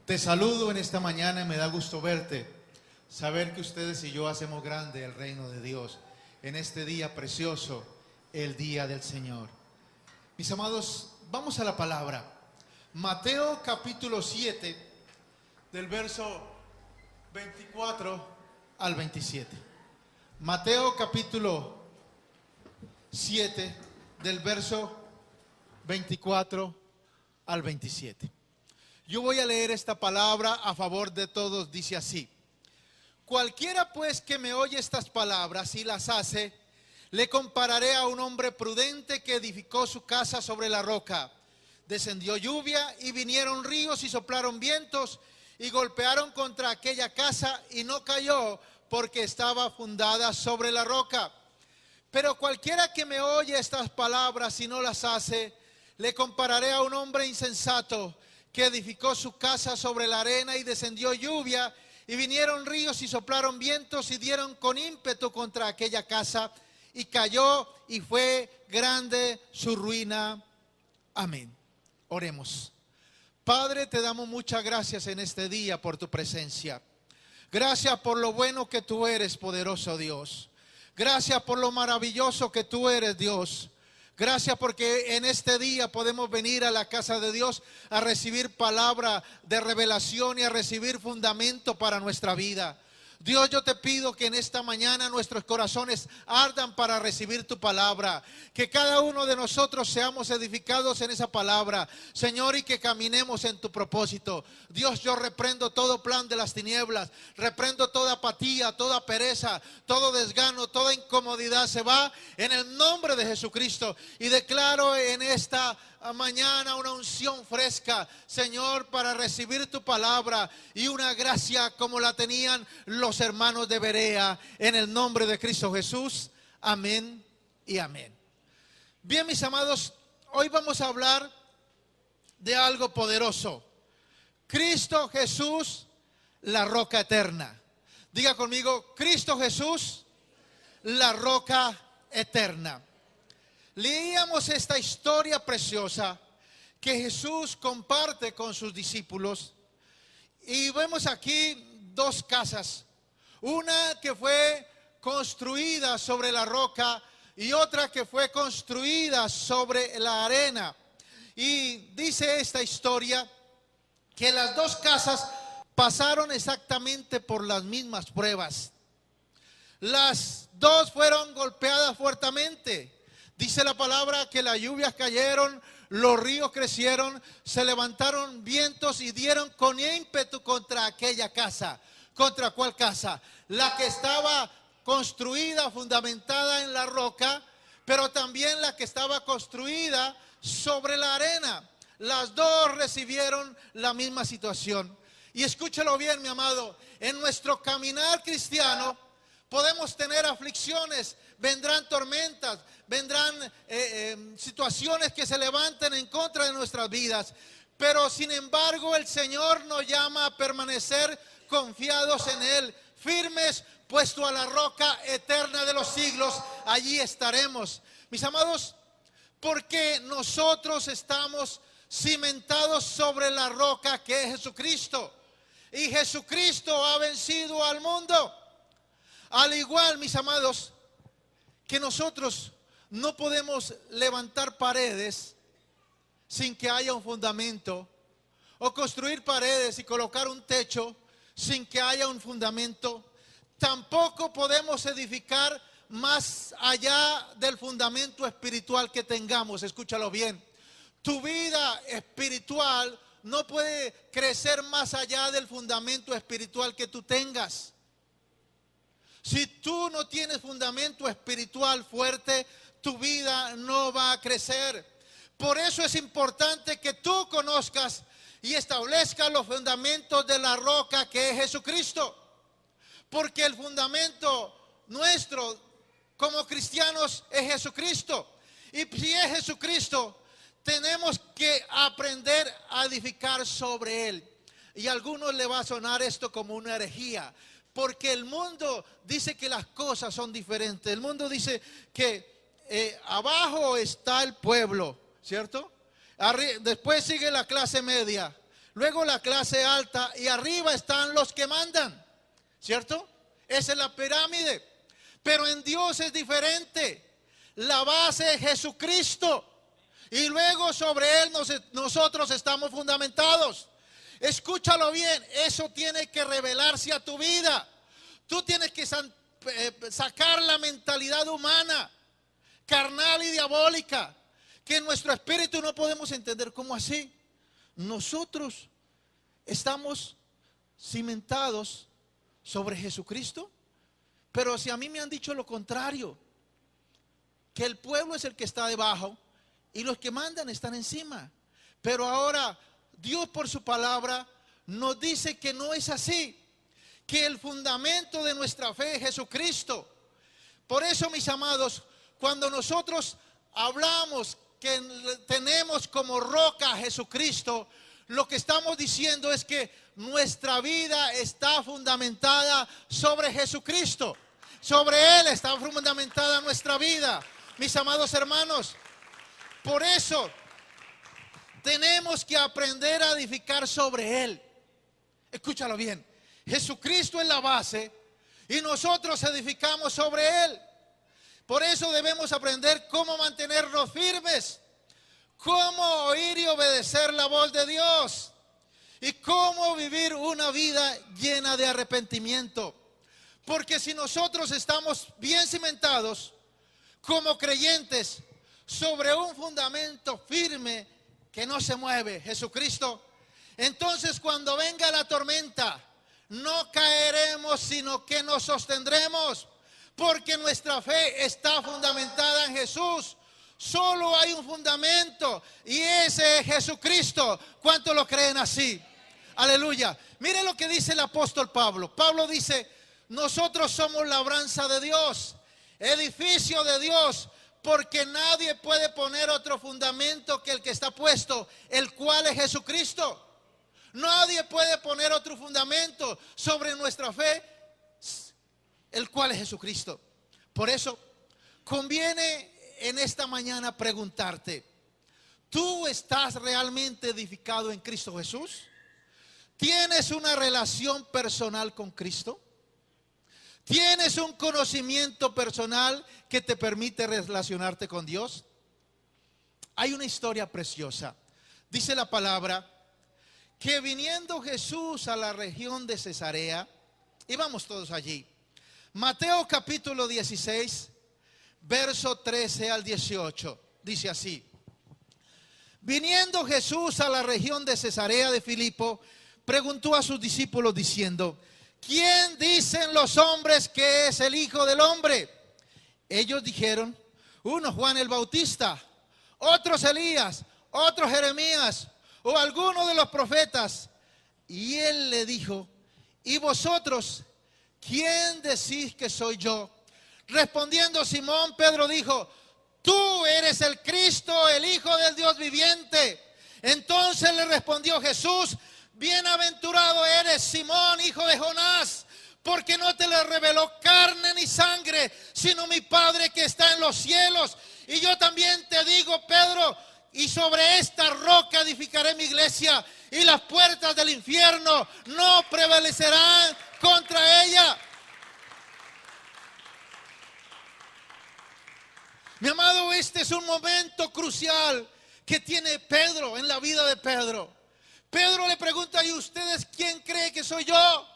Te saludo en esta mañana y me da gusto verte, saber que ustedes y yo hacemos grande el reino de Dios en este día precioso, el día del Señor. Mis amados, vamos a la palabra. Mateo capítulo 7, del verso 24 al 27. Mateo capítulo 7, del verso 24 al 27. Yo voy a leer esta palabra a favor de todos. Dice así: cualquiera pues que me oye estas palabras y las hace, le compararé a un hombre prudente que edificó su casa sobre la roca. Descendió lluvia y vinieron ríos y soplaron vientos y golpearon contra aquella casa y no cayó porque estaba fundada sobre la roca. Pero cualquiera que me oye estas palabras y no las hace, le compararé a un hombre insensato que edificó su casa sobre la arena, y descendió lluvia y vinieron ríos y soplaron vientos y dieron con ímpetu contra aquella casa y cayó, y fue grande su ruina. Amén. Oremos. Padre, te damos muchas gracias en este día por tu presencia. Gracias por lo bueno que tú eres, poderoso Dios. Gracias por lo maravilloso que tú eres, Dios. Gracias porque en este día podemos venir a la casa de Dios a recibir palabra de revelación y a recibir fundamento para nuestra vida. Dios, yo te pido que en esta mañana nuestros corazones ardan para recibir tu palabra, que cada uno de nosotros seamos edificados en esa palabra, Señor, y que caminemos en tu propósito. Dios, yo reprendo todo plan de las tinieblas, reprendo toda apatía, toda pereza, todo desgano, toda incomodidad. Se va en el nombre de Jesucristo, y declaro en esta mañana una unción fresca, Señor, para recibir tu palabra y una gracia como la tenían los hermanos de Berea, en el nombre de Cristo Jesús. Amén y amén. Bien, mis amados, hoy vamos a hablar de algo poderoso. Cristo Jesús, la roca eterna. Diga conmigo: Cristo Jesús, la roca eterna. Leíamos esta historia preciosa que Jesús comparte con sus discípulos, y vemos aquí dos casas, una que fue construida sobre la roca y otra que fue construida sobre la arena. Y dice esta historia que las dos casas pasaron exactamente por las mismas pruebas. Las dos fueron golpeadas fuertemente. Dice la palabra que las lluvias cayeron, los ríos crecieron, se levantaron vientos y dieron con ímpetu contra aquella casa. ¿Contra cuál casa? La que estaba construida, fundamentada en la roca, pero también la que estaba construida sobre la arena. Las dos recibieron la misma situación. Y escúchalo bien, mi amado, en nuestro caminar cristiano podemos tener aflicciones, vendrán tormentas, vendrán situaciones que se levanten en contra de nuestras vidas. Pero sin embargo el Señor nos llama a permanecer confiados en Él, firmes, puesto a la roca eterna de los siglos. Allí estaremos, mis amados, porque nosotros estamos cimentados sobre la roca que es Jesucristo. Y Jesucristo ha vencido al mundo. Al igual, mis amados, que nosotros no podemos levantar paredes sin que haya un fundamento, o construir paredes y colocar un techo sin que haya un fundamento. Tampoco podemos edificar más allá del fundamento espiritual que tengamos. Escúchalo bien. Tu vida espiritual no puede crecer más allá del fundamento espiritual que tú tengas. Si tú no tienes fundamento espiritual fuerte, tu vida no va a crecer. Por eso es importante que tú conozcas y establezcas los fundamentos de la roca que es Jesucristo. Porque el fundamento nuestro como cristianos es Jesucristo. Y si es Jesucristo, tenemos que aprender a edificar sobre Él. Y a algunos le va a sonar esto como una herejía, porque el mundo dice que las cosas son diferentes. El mundo dice que abajo está el pueblo, ¿cierto? Después sigue la clase media, luego la clase alta y arriba están los que mandan, ¿cierto? Esa es la pirámide. Pero en Dios es diferente. La base es Jesucristo y luego sobre Él nosotros estamos fundamentados. Escúchalo bien, eso tiene que revelarse a tu vida. Tú tienes que sacar la mentalidad humana, carnal y diabólica, que en nuestro espíritu no podemos entender. ¿Cómo así? Nosotros estamos cimentados sobre Jesucristo, pero si a mí me han dicho lo contrario, que el pueblo es el que está debajo y los que mandan están encima. Pero ahora Dios por su palabra nos dice que no es así, que el fundamento de nuestra fe es Jesucristo. Por eso, mis amados, cuando nosotros hablamos que tenemos como roca a Jesucristo, lo que estamos diciendo es que nuestra vida está fundamentada sobre Jesucristo. Sobre Él está fundamentada nuestra vida, mis amados hermanos. Por eso tenemos que aprender a edificar sobre Él. Escúchalo bien. Jesucristo es la base y nosotros edificamos sobre Él. Por eso debemos aprender cómo mantenernos firmes, cómo oír y obedecer la voz de Dios y cómo vivir una vida llena de arrepentimiento. Porque si nosotros estamos bien cimentados como creyentes sobre un fundamento firme que no se mueve, Jesucristo, entonces cuando venga la tormenta no caeremos, sino que nos sostendremos, porque nuestra fe está fundamentada en Jesús. Solo hay un fundamento y ese es Jesucristo. ¿Cuántos lo creen así? Aleluya. Mire lo que dice el apóstol Pablo. Pablo dice: nosotros somos labranza de Dios, edificio de Dios, porque nadie puede poner otro fundamento que el que está puesto, el cual es Jesucristo. Nadie puede poner otro fundamento sobre nuestra fe, el cual es Jesucristo. Por eso conviene en esta mañana preguntarte: ¿tú estás realmente edificado en Cristo Jesús? ¿Tienes una relación personal con Cristo? ¿Tienes un conocimiento personal que te permite relacionarte con Dios? Hay una historia preciosa. Dice la palabra que viniendo Jesús a la región de Cesarea, íbamos todos allí. Mateo capítulo 16, verso 13 al 18, dice así: viniendo Jesús a la región de Cesarea de Filipo, preguntó a sus discípulos diciendo: ¿quién dicen los hombres que es el Hijo del Hombre? Ellos dijeron: unos Juan el Bautista, otros Elías, otros Jeremías o alguno de los profetas. Y él le dijo: ¿y vosotros quién decís que soy yo? Respondiendo Simón, Pedro dijo: tú eres el Cristo, el Hijo del Dios viviente. Entonces le respondió Jesús: bienaventurado eres, Simón, hijo de Jonás, porque no te lo reveló carne ni sangre, sino mi Padre que está en los cielos. Y yo también te digo, Pedro, y sobre esta roca edificaré mi iglesia, y las puertas del infierno no prevalecerán contra ella. Mi amado, este es un momento crucial que tiene Pedro en la vida de Pedro. Pedro le pregunta: ¿y ustedes quién cree que soy yo?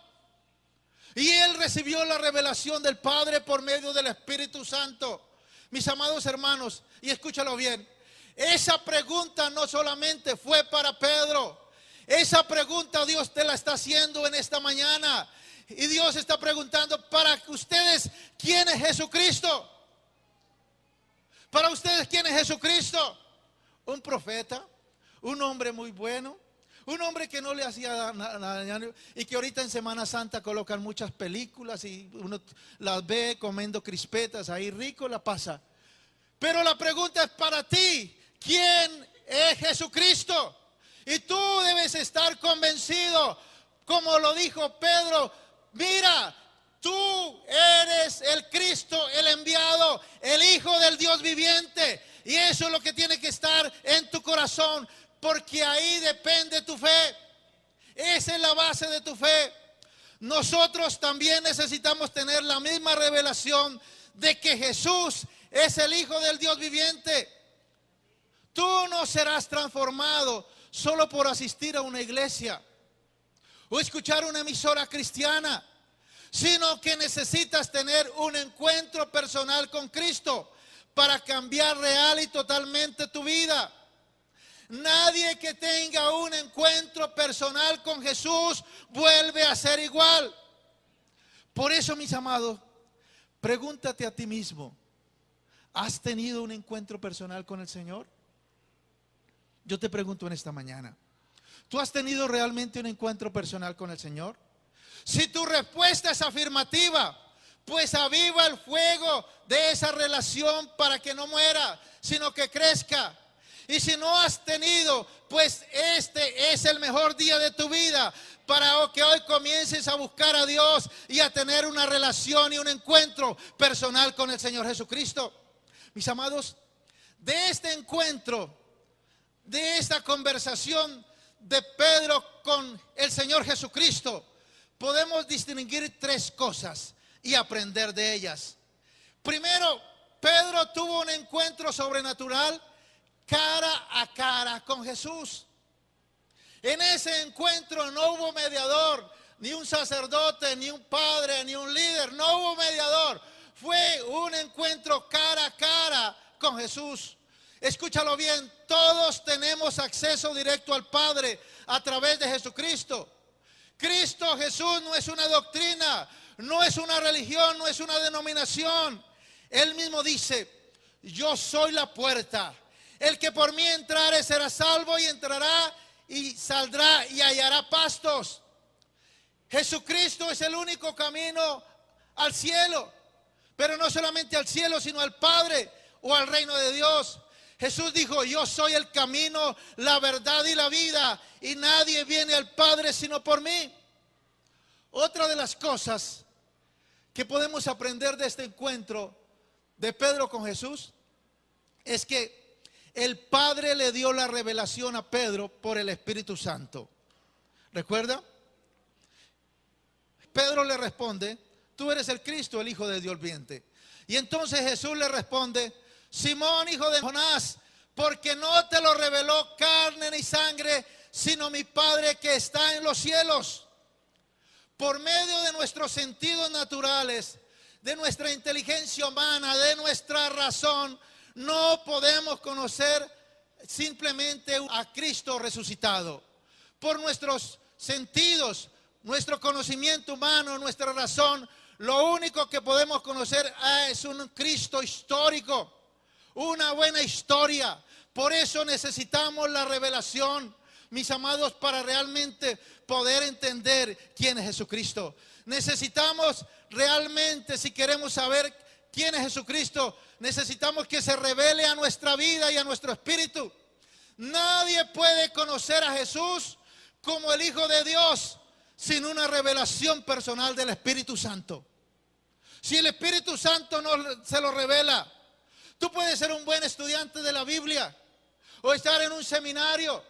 Y él recibió la revelación del Padre por medio del Espíritu Santo. Mis amados hermanos, y escúchalo bien, esa pregunta no solamente fue para Pedro. Esa pregunta Dios te la está haciendo en esta mañana. Y Dios está preguntando para ustedes: ¿quién es Jesucristo? Para ustedes, ¿quién es Jesucristo? Un profeta, un hombre muy bueno, un hombre que no le hacía nada, y que ahorita en Semana Santa colocan muchas películas y uno las ve comiendo crispetas ahí rico, la pasa. Pero la pregunta es para ti: ¿quién es Jesucristo? Y tú debes estar convencido, como lo dijo Pedro: mira, tú eres el Cristo, el enviado, el Hijo del Dios viviente. Y eso es lo que tiene que estar en tu corazón, porque ahí depende tu fe. Esa es la base de tu fe. Nosotros también necesitamos tener la misma revelación de que Jesús es el Hijo del Dios viviente. Tú no serás transformado solo por asistir a una iglesia o escuchar una emisora cristiana, sino que necesitas tener un encuentro personal con Cristo para cambiar real y totalmente tu vida. Nadie que tenga un encuentro personal con Jesús vuelve a ser igual. Por eso, mis amados, pregúntate a ti mismo, ¿has tenido un encuentro personal con el Señor? Yo te pregunto en esta mañana, ¿tú has tenido realmente un encuentro personal con el Señor? Si tu respuesta es afirmativa, pues aviva el fuego de esa relación para que no muera, sino que crezca. Y si no has tenido, pues este es el mejor día de tu vida para que hoy comiences a buscar a Dios y a tener una relación y un encuentro personal con el Señor Jesucristo. Mis amados, de este encuentro, de esta conversación de Pedro con el Señor Jesucristo, podemos distinguir tres cosas y aprender de ellas. Primero, Pedro tuvo un encuentro sobrenatural cara a cara con Jesús. En ese encuentro no hubo mediador, ni un sacerdote, ni un padre, ni un líder. No hubo mediador. Fue un encuentro cara a cara con Jesús. Escúchalo bien, todos tenemos acceso directo al Padre a través de Jesucristo. Cristo Jesús no es una doctrina, no es una religión, no es una denominación. Él mismo dice, yo soy la puerta. El que por mí entrare será salvo y entrará y saldrá y hallará pastos. Jesucristo es el único camino al cielo, pero no solamente al cielo, sino al Padre o al reino de Dios. Jesús dijo, yo soy el camino, la verdad y la vida, y nadie viene al Padre sino por mí. Otra de las cosas que podemos aprender de este encuentro de Pedro con Jesús es que el Padre le dio la revelación a Pedro por el Espíritu Santo. ¿Recuerda? Pedro le responde, tú eres el Cristo, el Hijo de Dios viviente. Y entonces Jesús le responde, Simón, hijo de Jonás, porque no te lo reveló carne ni sangre, sino mi Padre que está en los cielos. Por medio de nuestros sentidos naturales, de nuestra inteligencia humana, de nuestra razón, no podemos conocer simplemente a Cristo resucitado. Por nuestros sentidos, nuestro conocimiento humano, nuestra razón, lo único que podemos conocer es un Cristo histórico, una buena historia. Por eso necesitamos la revelación, mis amados, para realmente poder entender quién es Jesucristo. Necesitamos realmente, si queremos saber quién es Jesucristo, necesitamos que se revele a nuestra vida y a nuestro espíritu. Nadie puede conocer a Jesús como el Hijo de Dios sin una revelación personal del Espíritu Santo. Si el Espíritu Santo no se lo revela, tú puedes ser un buen estudiante de la Biblia o estar en un seminario,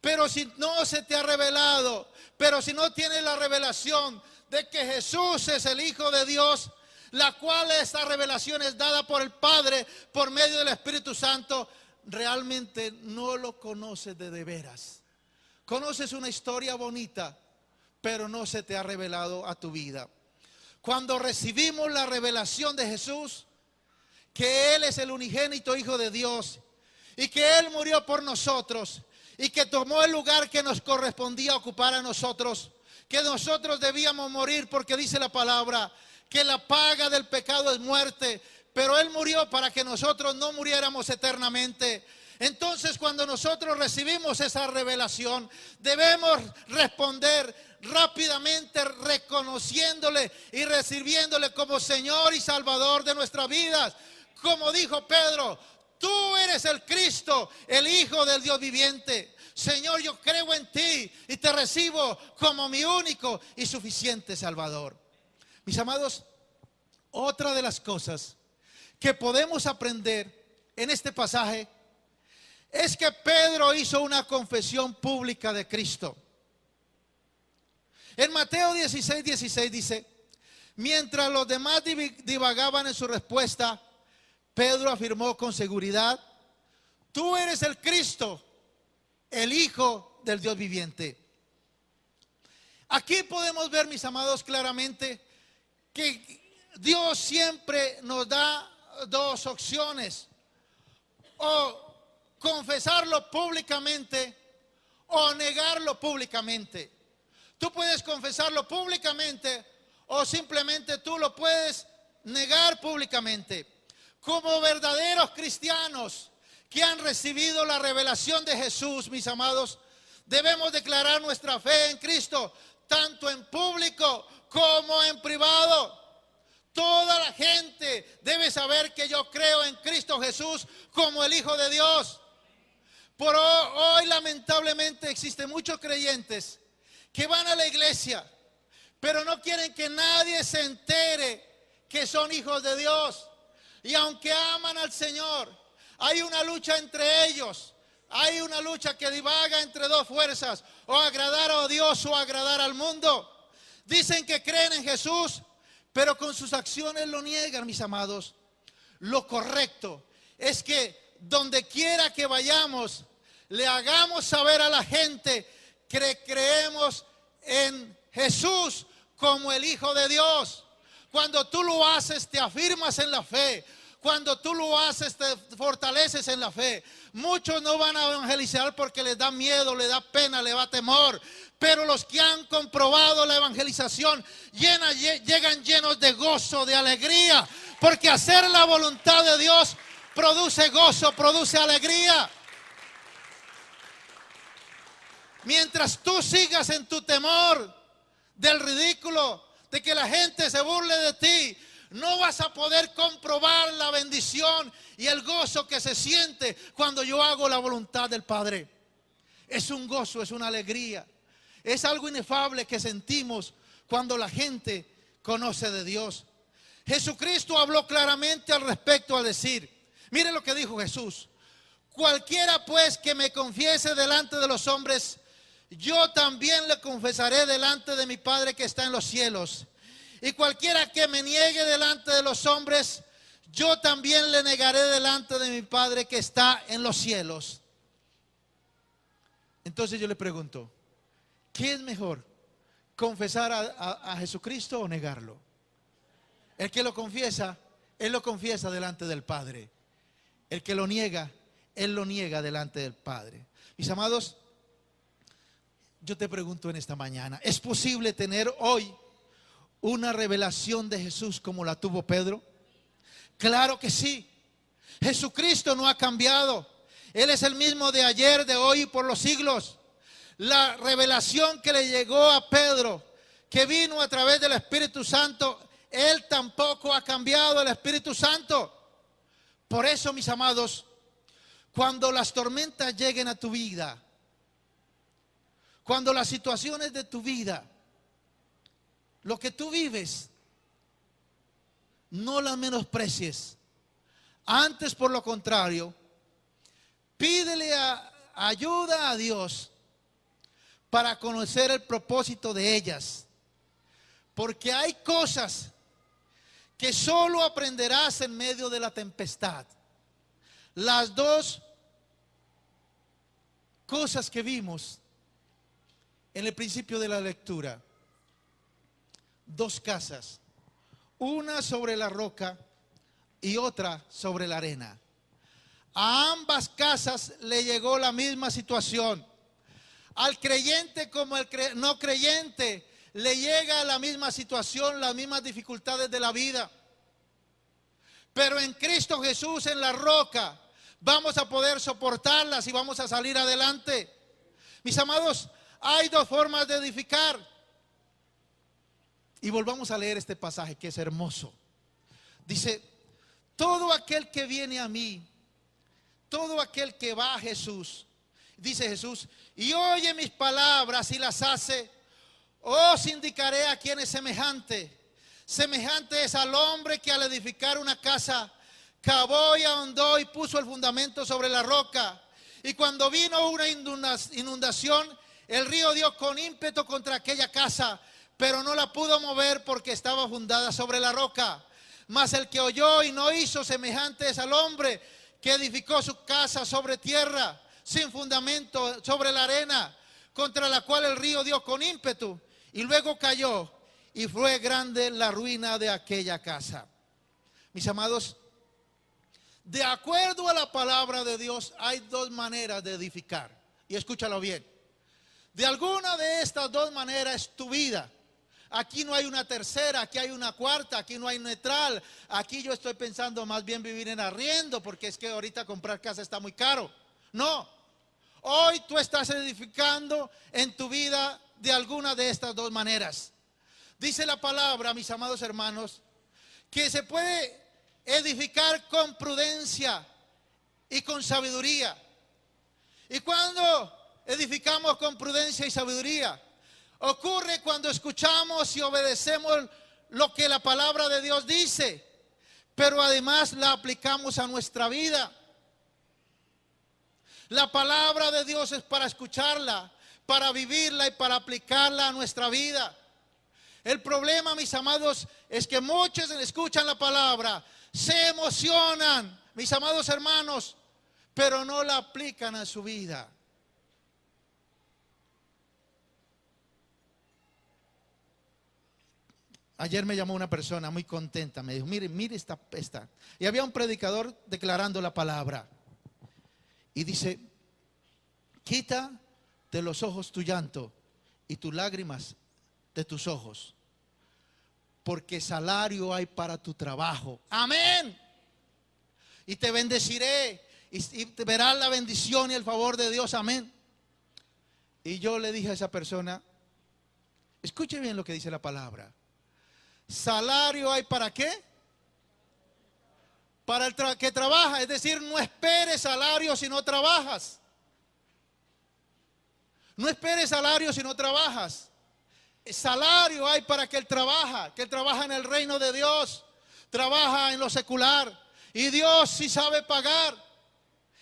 pero si no se te ha revelado, pero si no tienes la revelación de que Jesús es el Hijo de Dios, la cual esta revelación es dada por el Padre por medio del Espíritu Santo, realmente no lo conoces de veras. Conoces una historia bonita, pero no se te ha revelado a tu vida. Cuando recibimos la revelación de Jesús, que Él es el unigénito Hijo de Dios y que Él murió por nosotros y que tomó el lugar que nos correspondía ocupar a nosotros, que nosotros debíamos morir, porque dice la palabra que la paga del pecado es muerte, pero Él murió para que nosotros no muriéramos eternamente. Entonces, cuando nosotros recibimos esa revelación, debemos responder rápidamente, reconociéndole y recibiéndole como Señor y Salvador de nuestras vidas. Como dijo Pedro, tú eres el Cristo, el Hijo del Dios viviente. Señor, yo creo en ti y te recibo como mi único y suficiente Salvador. Mis amados, otra de las cosas que podemos aprender en este pasaje es que Pedro hizo una confesión pública de Cristo. En Mateo 16:16 dice: mientras los demás divagaban en su respuesta, Pedro afirmó con seguridad: tú eres el Cristo, el Hijo del Dios viviente. Aquí podemos ver, mis amados, claramente que Dios siempre nos da dos opciones: o confesarlo públicamente o negarlo públicamente. Tú puedes confesarlo públicamente o simplemente tú lo puedes negar públicamente. Como verdaderos cristianos que han recibido la revelación de Jesús, mis amados, debemos declarar nuestra fe en Cristo, tanto en público como en privado. Toda la gente debe saber que yo creo en Cristo Jesús como el Hijo de Dios. Por hoy lamentablemente existen muchos creyentes que van a la iglesia, pero no quieren que nadie se entere que son hijos de Dios. Y aunque aman al Señor, hay una lucha entre ellos. Hay una lucha que divaga entre dos fuerzas: o agradar a Dios o agradar al mundo. Dicen que creen en Jesús, pero con sus acciones lo niegan, mis amados. Lo correcto es que donde quiera que vayamos, le hagamos saber a la gente que creemos en Jesús como el Hijo de Dios. Cuando tú lo haces, te afirmas en la fe. Cuando tú lo haces, te fortaleces en la fe. Muchos no van a evangelizar porque les da miedo, les da pena, les da temor. Pero los que han comprobado la evangelización llegan llenos de gozo, de alegría. Porque hacer la voluntad de Dios produce gozo, produce alegría. Mientras tú sigas en tu temor del ridículo, de que la gente se burle de ti, no vas a poder comprobar la bendición y el gozo que se siente cuando yo hago la voluntad del Padre. Es un gozo, es una alegría, es algo inefable que sentimos cuando la gente conoce de Dios. Jesucristo habló claramente al respecto al decir, mire lo que dijo Jesús: cualquiera pues que me confiese delante de los hombres, yo también le confesaré delante de mi Padre que está en los cielos. Y cualquiera que me niegue delante de los hombres, yo también le negaré delante de mi Padre que está en los cielos. Entonces yo le pregunto, ¿qué es mejor? ¿Confesar a Jesucristo o negarlo? El que lo confiesa, él lo confiesa delante del Padre. El que lo niega, él lo niega delante del Padre. Mis amados, yo te pregunto en esta mañana, ¿es posible tener hoy una revelación de Jesús como la tuvo Pedro? Claro que sí. Jesucristo no ha cambiado. Él es el mismo de ayer, de hoy y por los siglos. La revelación que le llegó a Pedro, que vino a través del Espíritu Santo, él tampoco ha cambiado, el Espíritu Santo. Por eso, mis amados, cuando las tormentas lleguen a tu vida, cuando las situaciones de tu vida, lo que tú vives, no las menosprecies. Antes, por lo contrario, pídele ayuda a Dios para conocer el propósito de ellas. Porque hay cosas que solo aprenderás en medio de la tempestad. Las dos cosas que vimos en el principio de la lectura. Dos casas, una sobre la roca y otra sobre la arena. A ambas casas le llegó la misma situación. Al creyente como al no creyente le llega la misma situación, las mismas dificultades de la vida. Pero en Cristo Jesús, en la roca, vamos a poder soportarlas y vamos a salir adelante. Mis amados, hay dos formas de edificar. Y volvamos a leer este pasaje que es hermoso. Dice, todo aquel que viene a mí, todo aquel que va a Jesús, dice Jesús, y oye mis palabras y las hace, os indicaré a quién es semejante. Semejante es al hombre que al edificar una casa, cavó y ahondó y puso el fundamento sobre la roca. Y cuando vino una inundación, el río dio con ímpetu contra aquella casa, pero no la pudo mover porque estaba fundada sobre la roca. Mas el que oyó y no hizo, semejante es al hombre que edificó su casa sobre tierra, sin fundamento, sobre la arena, contra la cual el río dio con ímpetu, y luego cayó, y fue grande la ruina de aquella casa. Mis amados, de acuerdo a la palabra de Dios, hay dos maneras de edificar. Y escúchalo bien. De alguna de estas dos maneras es tu vida. Aquí no hay una tercera, aquí hay una cuarta, aquí no hay neutral. Aquí yo estoy pensando más bien vivir en arriendo, porque es que ahorita comprar casa está muy caro. No, hoy tú estás edificando en tu vida de alguna de estas dos maneras. Dice la palabra, mis amados hermanos, que se puede edificar con prudencia y con sabiduría. ¿Y cuando edificamos con prudencia y sabiduría? Ocurre cuando escuchamos y obedecemos lo que la palabra de Dios dice, pero además la aplicamos a nuestra vida. La palabra de Dios es para escucharla, para vivirla y para aplicarla a nuestra vida. El problema, mis amados, es que muchos escuchan la palabra, se emocionan, mis amados hermanos, pero no la aplican a su vida. Ayer me llamó una persona muy contenta, me dijo, mire esta. Y había un predicador declarando la palabra. Y dice, quita de los ojos tu llanto y tus lágrimas de tus ojos, porque salario hay para tu trabajo. Amén. Y te bendeciré y te verás la bendición y el favor de Dios. Amén. Y yo le dije a esa persona, escuche bien lo que dice la palabra. Salario hay para qué? Para el que trabaja. Es decir, no esperes salario si no trabajas. No esperes salario si no trabajas. Salario hay para que él trabaja en el reino de Dios, trabaja en lo secular. Y Dios sí sabe pagar,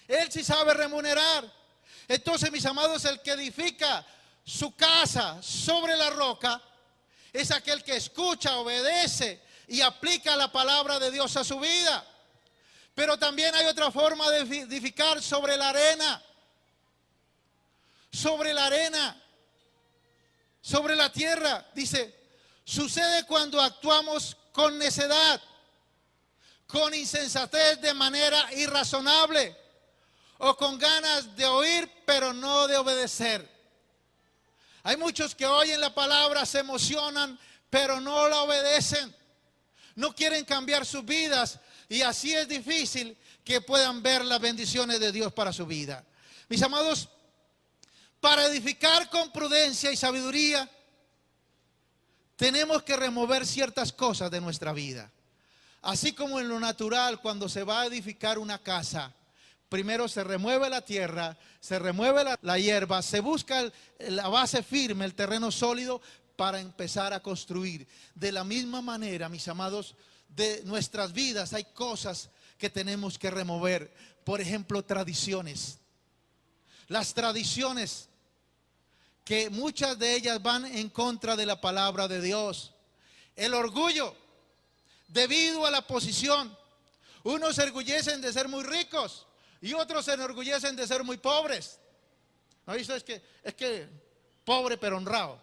Él sí sabe remunerar. Entonces, mis amados, el que edifica su casa sobre la roca es aquel que escucha, obedece y aplica la palabra de Dios a su vida. Pero también hay otra forma de edificar sobre la arena. Sobre la arena, sobre la tierra. Dice, sucede cuando actuamos con necedad, con insensatez de manera irrazonable, o con ganas de oír pero no de obedecer. Hay muchos que oyen la palabra, se emocionan, pero no la obedecen. No quieren cambiar sus vidas y así es difícil que puedan ver las bendiciones de Dios para su vida. Mis amados, para edificar con prudencia y sabiduría, tenemos que remover ciertas cosas de nuestra vida. Así como en lo natural, cuando se va a edificar una casa, primero se remueve la tierra, se remueve la hierba, se busca la base firme, el terreno sólido para empezar a construir. De la misma manera, mis amados, de nuestras vidas hay cosas que tenemos que remover. Por ejemplo, tradiciones. Las tradiciones, que muchas de ellas van en contra de la palabra de Dios. El orgullo, debido a la posición. Unos se enorgullecen de ser muy ricos y otros se enorgullecen de ser muy pobres. ¿No ha visto? Es que pobre pero honrado.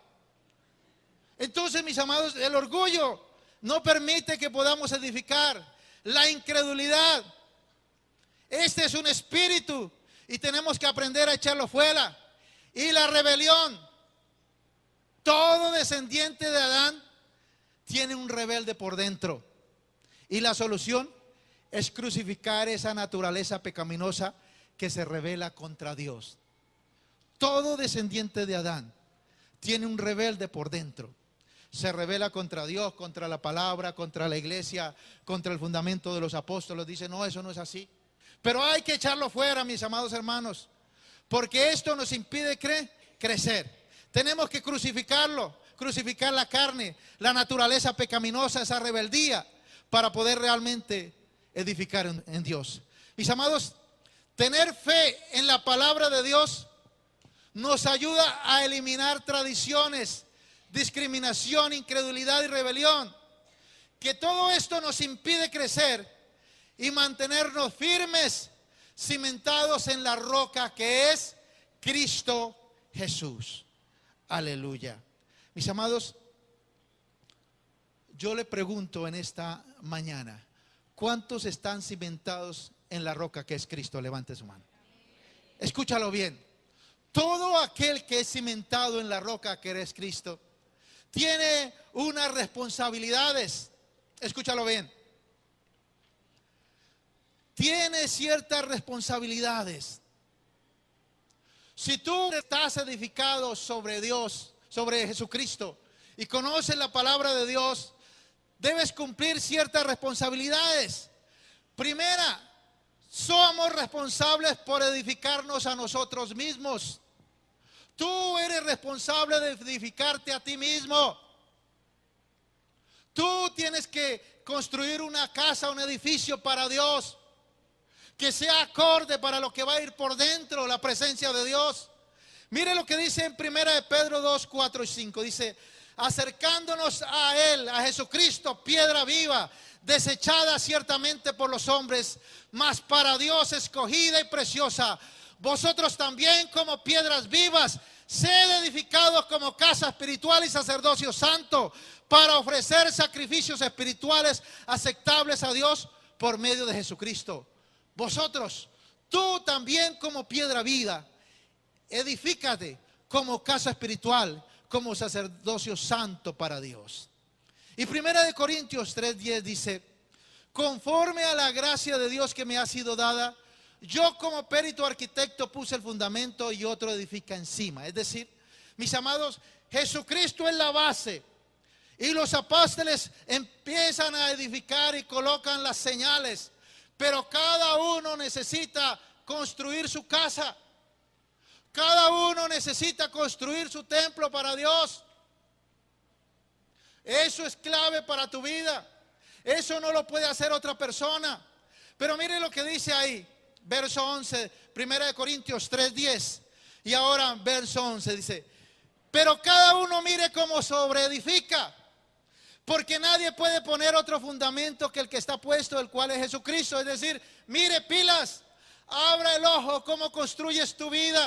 Entonces, mis amados, el orgullo no permite que podamos edificar. La incredulidad, este es un espíritu y tenemos que aprender a echarlo fuera. Y la rebelión, todo descendiente de Adán tiene un rebelde por dentro. Y la solución es crucificar esa naturaleza pecaminosa que se rebela contra Dios. Todo descendiente de Adán tiene un rebelde por dentro. Se rebela contra Dios, contra la palabra, contra la iglesia, contra el fundamento de los apóstoles. Dice, no, eso no es así. Pero hay que echarlo fuera, mis amados hermanos, porque esto nos impide crecer. Tenemos que crucificarlo, crucificar la carne, la naturaleza pecaminosa, esa rebeldía, para poder realmente edificar en Dios. Mis amados, tener fe en la palabra de Dios nos ayuda a eliminar tradiciones, discriminación, incredulidad y rebelión. Que todo esto nos impide crecer y mantenernos firmes, cimentados en la roca que es Cristo Jesús. Aleluya. Mis amados, yo le pregunto en esta mañana, ¿cuántos están cimentados en la roca que es Cristo? Levante su mano. Escúchalo bien. Todo aquel que es cimentado en la roca que es Cristo tiene unas responsabilidades. Escúchalo bien. Tiene ciertas responsabilidades. Si tú estás edificado sobre Dios, sobre Jesucristo, y conoces la palabra de Dios, debes cumplir ciertas responsabilidades. Primera, somos responsables por edificarnos a nosotros mismos. Tú eres responsable de edificarte a ti mismo. Tú tienes que construir una casa, un edificio para Dios, que sea acorde para lo que va a ir por dentro, la presencia de Dios. Mire lo que dice en 1 de Pedro 2, 4 y 5. Dice, acercándonos a Él, a Jesucristo, piedra viva, desechada ciertamente por los hombres, mas para Dios escogida y preciosa. Vosotros también como piedras vivas, sed edificados como casa espiritual y sacerdocio santo, para ofrecer sacrificios espirituales aceptables a Dios por medio de Jesucristo. Vosotros, tú también como piedra viva, edifícate como casa espiritual, como sacerdocio santo para Dios. Y 1 de Corintios 3:10 dice, conforme a la gracia de Dios que me ha sido dada, yo como perito arquitecto puse el fundamento y otro edifica encima. Es decir, mis amados, Jesucristo es la base y los apóstoles empiezan a edificar y colocan las señales, pero cada uno necesita construir su casa. Cada uno necesita construir su templo para Dios. Eso es clave para tu vida. Eso no lo puede hacer otra persona. Pero mire lo que dice ahí, verso 11, 1 de Corintios 3:10. Y ahora verso 11 dice, pero cada uno mire cómo sobreedifica, porque nadie puede poner otro fundamento que el que está puesto, el cual es Jesucristo. Es decir, mire pilas, abra el ojo cómo construyes tu vida.